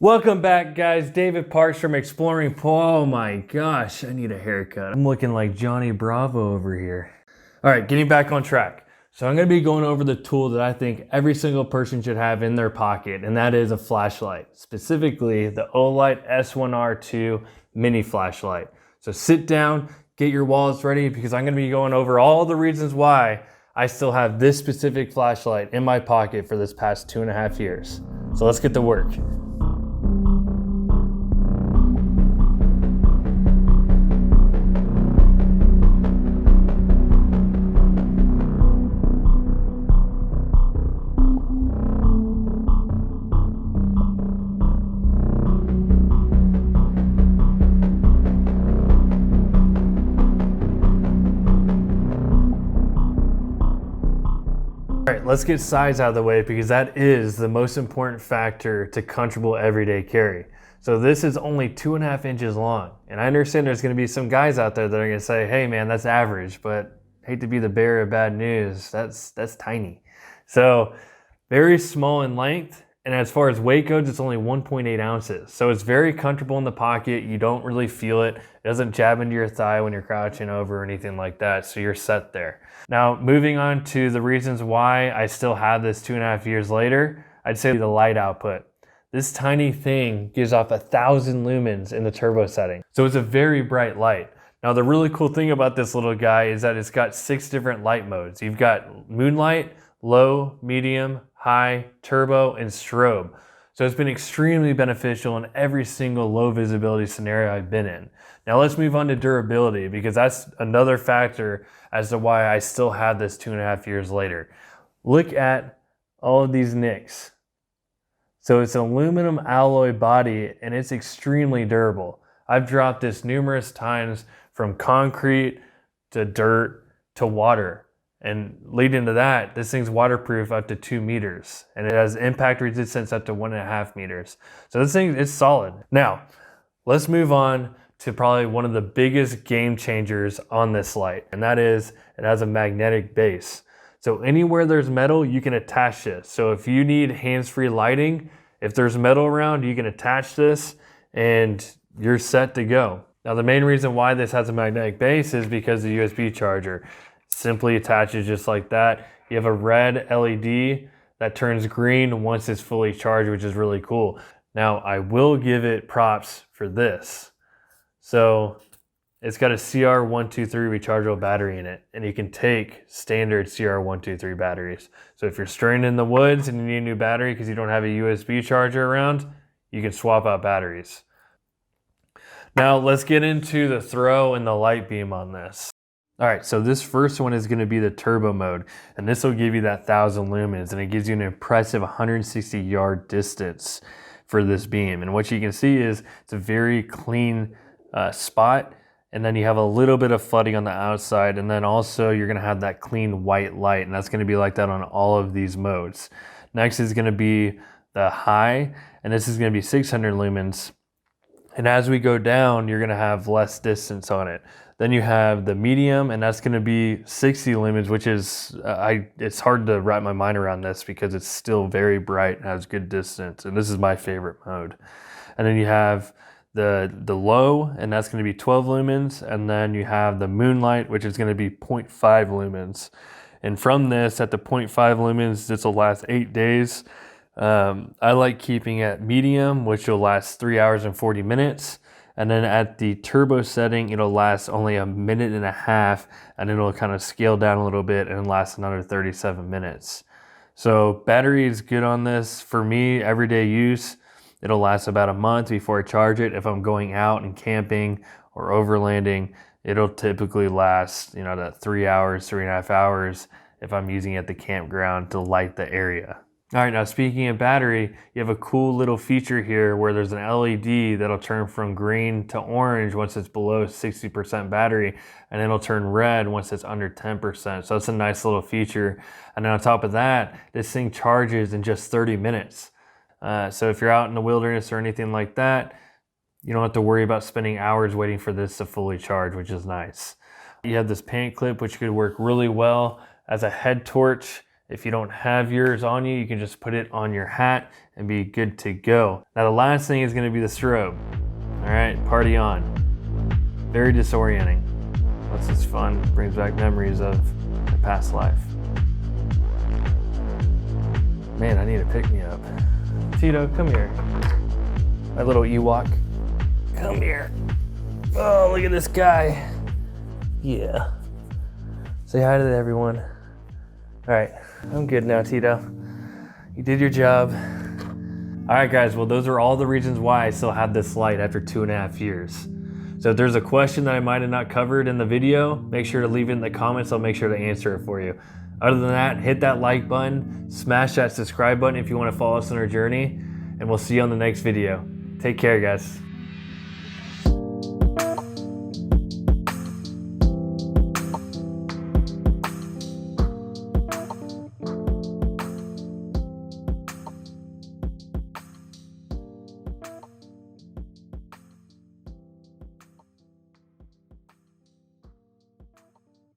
Welcome back, guys. David Parks from Exploring Pool. Oh my gosh, I need a haircut. I'm looking like Johnny Bravo over here. All right, getting back on track. So I'm gonna be going over the tool that I think every single person should have in their pocket, and that is a flashlight, specifically the Olight S1R2 mini flashlight. So sit down, get your wallets ready, because I'm gonna be going over all the reasons why I still have this specific flashlight in my pocket for this past 2.5 years. So let's get to work. All right, let's get size out of the way because that is the most important factor to comfortable everyday carry. So this is only 2.5 inches long. And I understand there's gonna be some guys out there that are gonna say, hey man, that's average, but hate to be the bearer of bad news, that's tiny. So very small in length. And as far as weight goes, it's only 1.8 ounces. So it's very comfortable in the pocket. You don't really feel it. It doesn't jab into your thigh when you're crouching over or anything like that. So you're set there. Now, moving on to the reasons why I still have this 2.5 years later, I'd say the light output. This tiny thing gives off 1,000 lumens in the turbo setting. So it's a very bright light. Now, the really cool thing about this little guy is that it's got 6 different light modes. You've got moonlight, low, medium, high, turbo, and strobe. So it's been extremely beneficial in every single low visibility scenario I've been in. Now let's move on to durability, because that's another factor as to why I still have this 2.5 years later. Look at all of these nicks. So it's an aluminum alloy body and it's extremely durable. I've dropped this numerous times from concrete to dirt to water. And leading to that, this thing's waterproof up to 2 meters, and it has impact resistance up to 1.5 meters. So this thing is solid. Now, let's move on to probably one of the biggest game changers on this light, and that is it has a magnetic base. So anywhere there's metal, you can attach this. So if you need hands-free lighting, if there's metal around, you can attach this and you're set to go. Now, the main reason why this has a magnetic base is because the USB charger simply attaches just like that. You have a red LED that turns green once it's fully charged, which is really cool. Now, I will give it props for this. So it's got a CR123 rechargeable battery in it, and you can take standard CR123 batteries. So if you're stranded in the woods and you need a new battery because you don't have a USB charger around, you can swap out batteries. Now let's get into the throw and the light beam on this. All right, so this first one is gonna be the turbo mode, and this will give you that 1,000 lumens, and it gives you an impressive 160 yard distance for this beam. And what you can see is it's a very clean spot, and then you have a little bit of flooding on the outside, and then also you're gonna have that clean white light, and that's gonna be like that on all of these modes. Next is gonna be the high, and this is gonna be 600 lumens. And as we go down, you're gonna have less distance on it. Then you have the medium, and that's gonna be 60 lumens, which is, it's hard to wrap my mind around this because it's still very bright and has good distance. And this is my favorite mode. And then you have the low, and that's gonna be 12 lumens. And then you have the moonlight, which is gonna be 0.5 lumens. And from this, at the 0.5 lumens, this will last 8 days. I like keeping at medium, which will last 3 hours and 40 minutes. And then at the turbo setting, it'll last only 1.5 minutes, and it'll kind of scale down a little bit and last another 37 minutes. So battery is good on this. For me, everyday use, it'll last about a month before I charge it. If I'm going out and camping or overlanding, it'll typically last, that 3 hours, 3.5 hours if I'm using it at the campground to light the area. All right, now speaking of battery, you have a cool little feature here where there's an LED that'll turn from green to orange once it's below 60% battery, and it'll turn red once it's under 10%. So that's a nice little feature. And then on top of that, this thing charges in just 30 minutes. So if you're out in the wilderness or anything like that, you don't have to worry about spending hours waiting for this to fully charge, which is nice. You have this paint clip, which could work really well as a head torch If you don't have yours on you, you can just put it on your hat and be good to go. Now the last thing is gonna be the strobe. All right, party on. Very disorienting. What's this fun? Brings back memories of my past life. Man, I need to pick me up. Tito, come here. My little Ewok. Come here. Oh, look at this guy. Yeah. Say hi to everyone. All right, I'm good now, Tito. You did your job. All right, guys, well, those are all the reasons why I still have this light after 2.5 years. So if there's a question that I might have not covered in the video, make sure to leave it in the comments. I'll make sure to answer it for you. Other than that, hit that like button, smash that subscribe button if you want to follow us on our journey, and we'll see you on the next video. Take care, guys.